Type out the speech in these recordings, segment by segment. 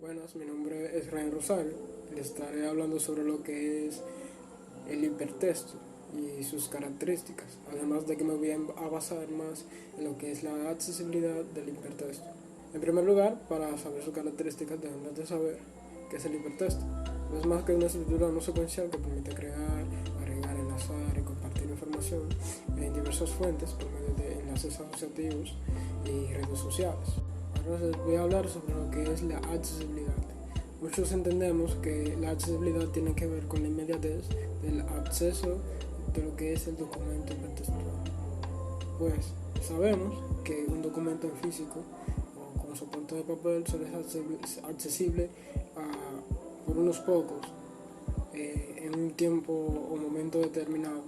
Buenas, mi nombre es Ryan Rosario. Les estaré hablando sobre lo que es el hipertexto y sus características, además de que me voy a basar más en lo que es la accesibilidad del hipertexto. En primer lugar, para saber sus características debemos de saber qué es el hipertexto. No es más que una estructura no secuencial que permite crear, agregar, enlazar y compartir información en diversas fuentes por medio de enlaces asociativos y redes sociales. Ahora les voy a hablar sobre lo que es la accesibilidad. Muchos entendemos que la accesibilidad tiene que ver con la inmediatez del acceso de lo que es el documento hipertextual. Pues sabemos que un documento en físico o con soporte de papel solo es accesible por unos pocos en un tiempo o momento determinado,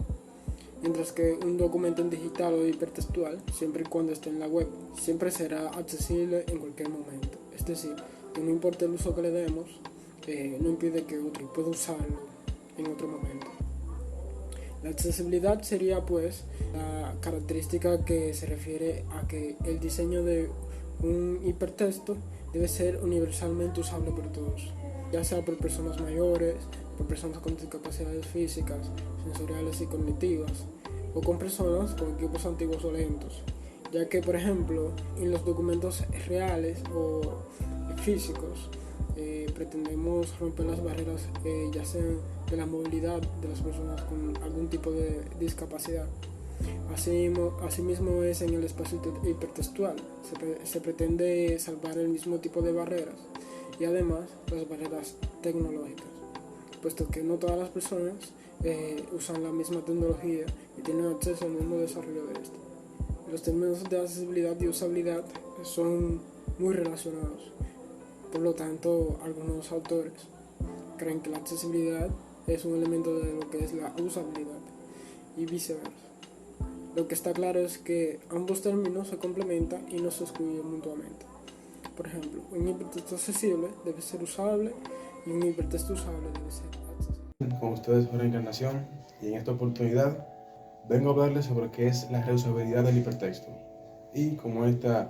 mientras que un documento en digital o hipertextual, siempre y cuando esté en la web, siempre será accesible en cualquier momento. Es decir, que no importa el uso que le demos, no impide que otro pueda usarlo en otro momento. La accesibilidad sería pues la característica que se refiere a que el diseño de un hipertexto debe ser universalmente usable por todos, ya sea por personas mayores, por personas con discapacidades físicas, sensoriales y cognitivas, o con personas con equipos antiguos o lentos, ya que por ejemplo en los documentos reales o físicos pretendemos romper las barreras ya sean de la movilidad de las personas con algún tipo de discapacidad. Asimismo es en el espacio hipertextual, se pretende salvar el mismo tipo de barreras y además las barreras tecnológicas, puesto que no todas las personas usan la misma tecnología y tienen acceso al mismo desarrollo de esta. Los términos de accesibilidad y usabilidad son muy relacionados. Por lo tanto, algunos autores creen que la accesibilidad es un elemento de lo que es la usabilidad y viceversa. Lo que está claro es que ambos términos se complementan y no se excluyen mutuamente. Por ejemplo, un hipertexto accesible debe ser usable y un hipertexto usable debe ser accesible. Con ustedes por Encarnación, y en esta oportunidad vengo a hablarles sobre qué es la reusabilidad del hipertexto y cómo esta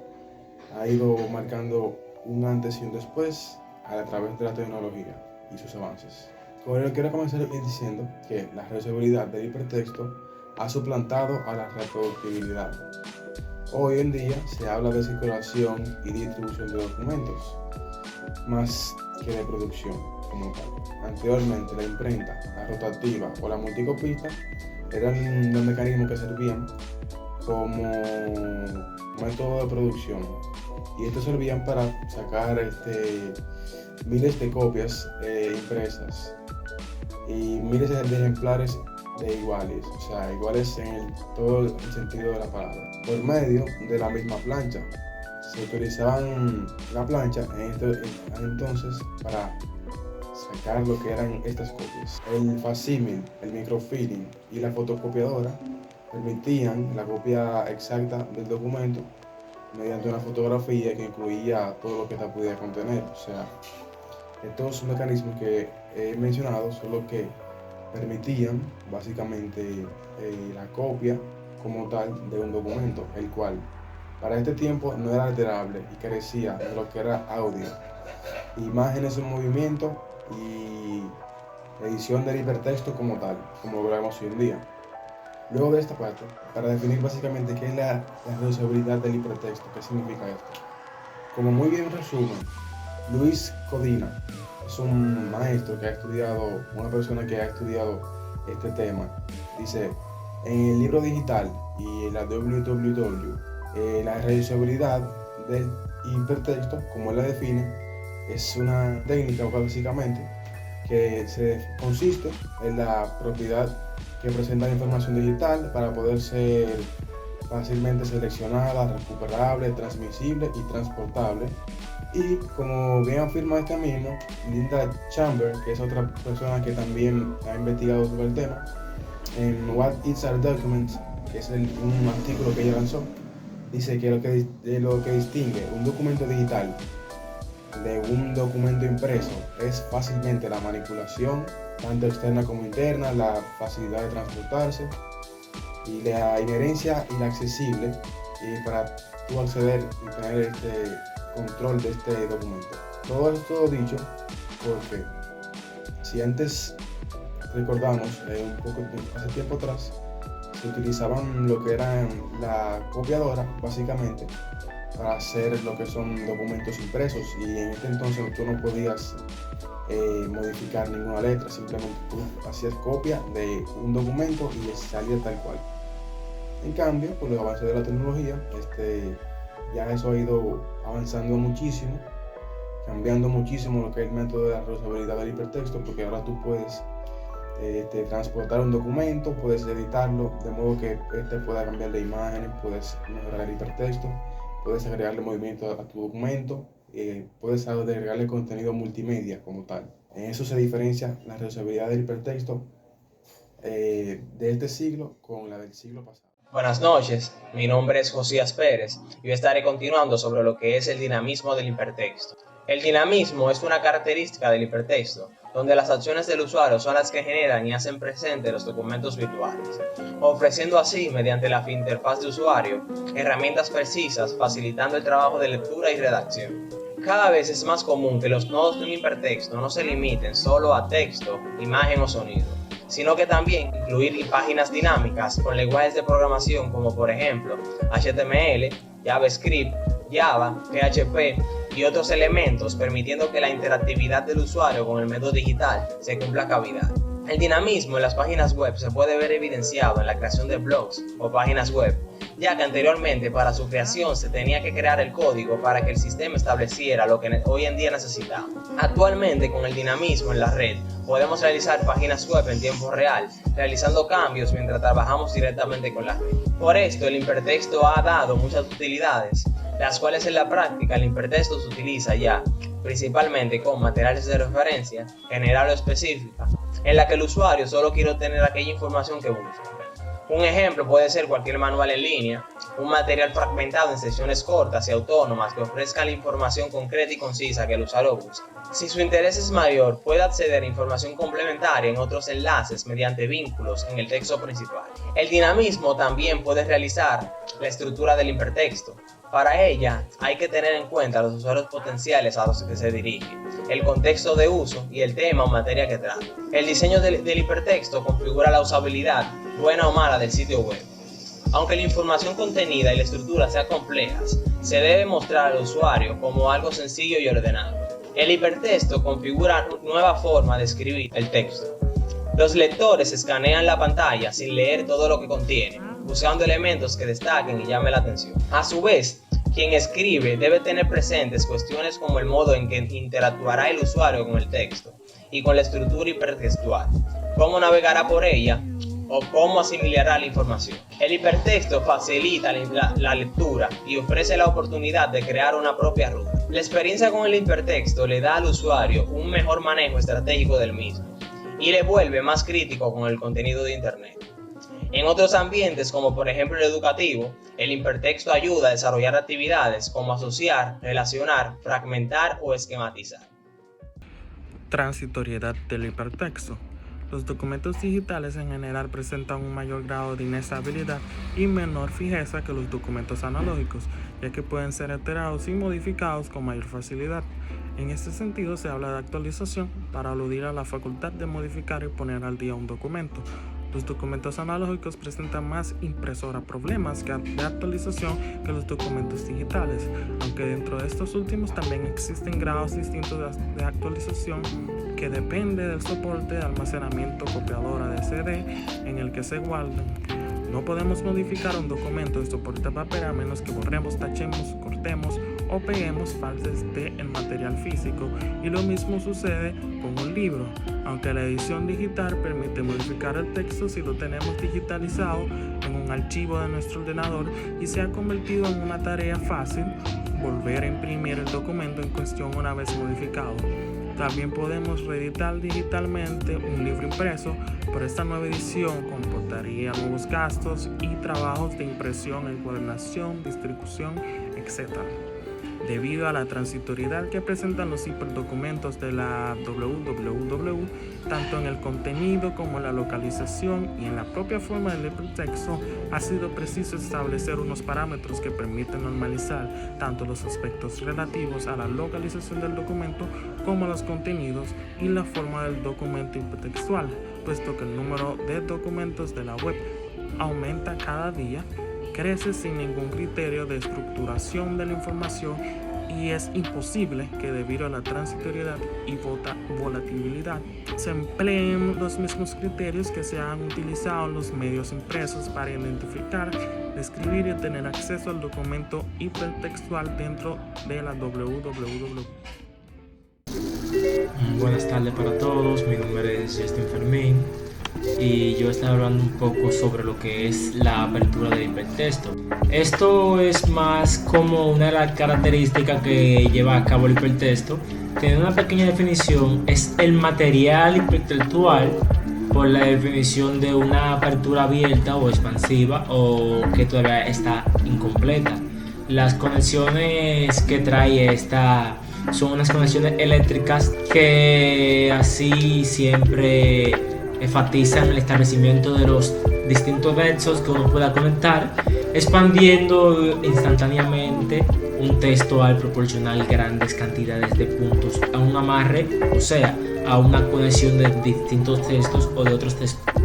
ha ido marcando un antes y un después a través de la tecnología y sus avances. Como quiero comenzar diciendo que la reusabilidad del hipertexto ha suplantado a la reproductibilidad. Hoy en día se habla de circulación y distribución de documentos, más que de producción como tal. Anteriormente la imprenta, la rotativa o la multicopista eran los mecanismos que servían como método de producción y estos servían para sacar miles de copias impresas y miles de ejemplares de iguales, o sea, iguales en todo el sentido de la palabra, por medio de la misma plancha. Se utilizaban la plancha entonces para sacar lo que eran estas copias. El facsímil, el microfilling y la fotocopiadora permitían la copia exacta del documento mediante una fotografía que incluía todo lo que esta podía contener. O sea, estos mecanismos que he mencionado son los que permitían básicamente la copia como tal de un documento, el cual para este tiempo no era alterable y carecía de lo que era audio, imágenes en movimiento y edición del hipertexto como tal, como lo vemos hoy en día. Luego de esta parte, para definir básicamente qué es la reusabilidad del hipertexto, qué significa esto. Como muy bien resume Luis Codina, es un maestro que ha estudiado, una persona que ha estudiado este tema. Dice, en el libro digital y en la www, la reusabilidad del hipertexto, como él la define, es una técnica básicamente que consiste en la propiedad que presenta la información digital para poder ser fácilmente seleccionada, recuperable, transmisible y transportable. Y como bien afirma esta mismo, Linda Chamber, que es otra persona que también ha investigado sobre el tema, en What is a Document, que es un artículo que ella lanzó, dice que lo que distingue un documento digital de un documento impreso es fácilmente la manipulación, tanto externa como interna, la facilidad de transportarse y la inherencia y la accesible y para tú acceder y tener este control de este documento. Todo esto dicho porque si antes recordamos, hace tiempo atrás, se utilizaban lo que era la copiadora, básicamente, para hacer lo que son documentos impresos, y en este entonces tú no podías modificar ninguna letra, simplemente tú hacías copia de un documento y salía tal cual. En cambio, por los avances de la tecnología, ya eso ha ido avanzando muchísimo, cambiando muchísimo lo que es el método de la reusabilidad del hipertexto, porque ahora tú puedes transportar un documento, puedes editarlo de modo que pueda cambiarle imágenes, puedes mejorar el hipertexto, puedes agregarle movimiento a tu documento, puedes agregarle contenido multimedia como tal. En eso se diferencia la reusabilidad del hipertexto de este siglo con la del siglo pasado. Buenas noches, mi nombre es Josías Pérez y yo estaré continuando sobre lo que es el dinamismo del hipertexto. El dinamismo es una característica del hipertexto, donde las acciones del usuario son las que generan y hacen presente los documentos virtuales, ofreciendo así, mediante la interfaz de usuario, herramientas precisas, facilitando el trabajo de lectura y redacción. Cada vez es más común que los nodos de un hipertexto no se limiten solo a texto, imagen o sonido, sino que también incluir páginas dinámicas con lenguajes de programación como por ejemplo HTML, JavaScript, Java, PHP y otros elementos, permitiendo que la interactividad del usuario con el medio digital se cumpla a cabalidad. El dinamismo en las páginas web se puede ver evidenciado en la creación de blogs o páginas web, ya que anteriormente para su creación se tenía que crear el código para que el sistema estableciera lo que hoy en día necesitamos. Actualmente, con el dinamismo en la red, podemos realizar páginas web en tiempo real, realizando cambios mientras trabajamos directamente con la red. Por esto, el hipertexto ha dado muchas utilidades, las cuales en la práctica el hipertexto se utiliza ya principalmente con materiales de referencia general o específica, en la que el usuario solo quiere obtener aquella información que busca. Un ejemplo puede ser cualquier manual en línea, un material fragmentado en secciones cortas y autónomas que ofrezca la información concreta y concisa que el usuario busca. Si su interés es mayor, puede acceder a información complementaria en otros enlaces mediante vínculos en el texto principal. El dinamismo también puede realizar la estructura del hipertexto. Para ella hay que tener en cuenta los usuarios potenciales a los que se dirige, el contexto de uso y el tema o materia que trata. El diseño del hipertexto configura la usabilidad, buena o mala, del sitio web. Aunque la información contenida y la estructura sean complejas, se debe mostrar al usuario como algo sencillo y ordenado. El hipertexto configura nueva forma de escribir el texto. Los lectores escanean la pantalla sin leer todo lo que contiene, buscando elementos que destaquen y llamen la atención. A su vez, quien escribe debe tener presentes cuestiones como el modo en que interactuará el usuario con el texto y con la estructura hipertextual, cómo navegará por ella o cómo asimilará la información. El hipertexto facilita la lectura y ofrece la oportunidad de crear una propia ruta. La experiencia con el hipertexto le da al usuario un mejor manejo estratégico del mismo y le vuelve más crítico con el contenido de Internet. En otros ambientes, como por ejemplo el educativo, el hipertexto ayuda a desarrollar actividades como asociar, relacionar, fragmentar o esquematizar. Transitoriedad del hipertexto. Los documentos digitales en general presentan un mayor grado de inestabilidad y menor fijeza que los documentos analógicos, ya que pueden ser alterados y modificados con mayor facilidad. En este sentido, se habla de actualización para aludir a la facultad de modificar y poner al día un documento. Los documentos analógicos presentan más impresora problemas de actualización que los documentos digitales, aunque dentro de estos últimos también existen grados distintos de actualización que depende del soporte de almacenamiento copiadora de CD en el que se guardan. No podemos modificar un documento de soporte papel a menos que borremos, tachemos, cortemos o peguemos partes del material físico, y lo mismo sucede con un libro, aunque la edición digital permite modificar el texto si lo tenemos digitalizado en un archivo de nuestro ordenador y se ha convertido en una tarea fácil volver a imprimir el documento en cuestión una vez modificado. También podemos reeditar digitalmente un libro impreso, pero esta nueva edición comportaría nuevos gastos y trabajos de impresión, encuadernación, distribución, etc. debido a la transitoriedad que presentan los hiperdocumentos de la www, tanto en el contenido como en la localización y en la propia forma del hipertexto. Ha sido preciso establecer unos parámetros que permiten normalizar tanto los aspectos relativos a la localización del documento como a los contenidos y la forma del documento hipertextual, puesto que el número de documentos de la web aumenta cada día, crece sin ningún criterio de estructuración de la información y es imposible que debido a la transitoriedad y volatilidad se empleen los mismos criterios que se han utilizado en los medios impresos para identificar, describir y tener acceso al documento hipertextual dentro de la www. Buenas tardes para todos, mi nombre es Justin Fermín y yo estaré hablando un poco sobre lo que es la apertura del hipertexto. Esto es más como una de las características que lleva a cabo el hipertexto. Tiene una pequeña definición, es el material hipertextual por la definición de una apertura abierta o expansiva o que todavía está incompleta. Las conexiones que trae esta son unas conexiones eléctricas que así siempre enfatizan el establecimiento de los distintos nexos que uno pueda conectar, expandiendo instantáneamente un texto al proporcionar grandes cantidades de puntos a un amarre, o sea, a una conexión de distintos textos o de otros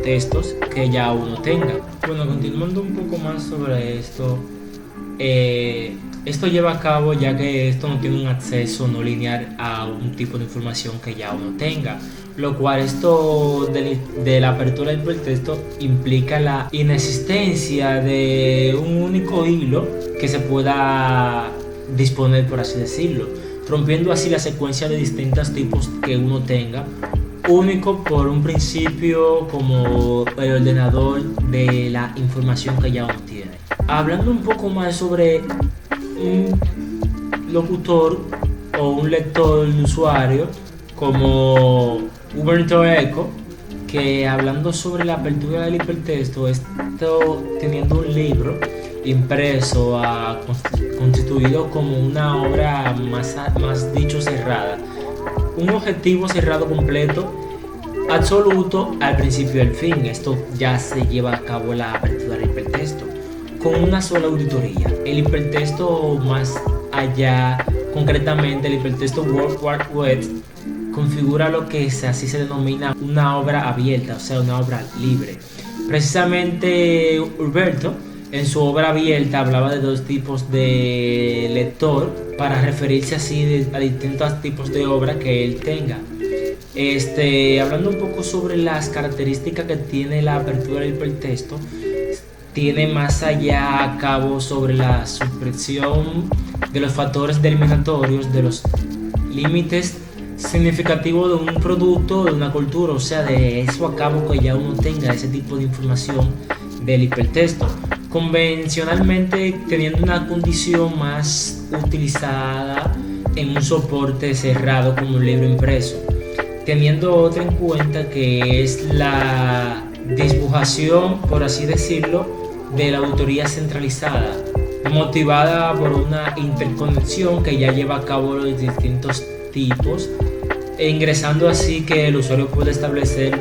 textos que ya uno tenga. Bueno, continuando un poco más sobre esto, esto lleva a cabo ya que esto no tiene un acceso no lineal a un tipo de información que ya uno tenga, lo cual esto de la apertura del hipertexto implica la inexistencia de un único hilo que se pueda disponer, por así decirlo, rompiendo así la secuencia de distintos tipos que uno tenga, único por un principio como el ordenador de la información que ya uno tiene. Hablando un poco más sobre un locutor o un lector de usuario como Umberto Eco, que hablando sobre la apertura del hipertexto, esto teniendo un libro impreso constituido como una obra más dicho cerrada, un objetivo cerrado completo, absoluto al principio y al fin. Esto ya se lleva a cabo la apertura del hipertexto con una sola auditoría. El hipertexto más allá, concretamente el hipertexto World Wide Web, configura lo que así se denomina una obra abierta, o sea, una obra libre. Precisamente Umberto en su obra abierta hablaba de dos tipos de lector para referirse así a distintos tipos de obra que él tenga. Hablando un poco sobre las características que tiene la apertura del hipertexto, tiene más allá a cabo sobre la supresión de los factores eliminatorios de los límites significativos de un producto, de una cultura, o sea, de eso a cabo que ya uno tenga ese tipo de información del hipertexto, convencionalmente teniendo una condición más utilizada en un soporte cerrado como un libro impreso, teniendo otra en cuenta que es la disbujación, por así decirlo, de la autoría centralizada, motivada por una interconexión que ya lleva a cabo los distintos tipos, e ingresando así que el usuario puede establecer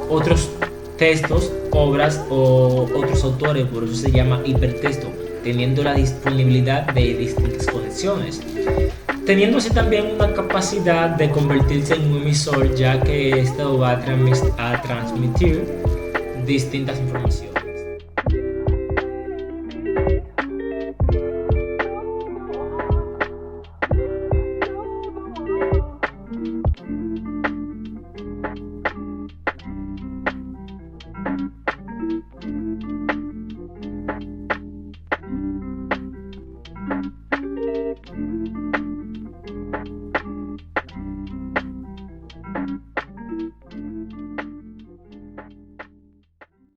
otros textos, obras o otros autores, por eso se llama hipertexto, teniendo la disponibilidad de distintas conexiones, teniendo así también una capacidad de convertirse en un emisor, ya que esto va a transmitir distintas informaciones.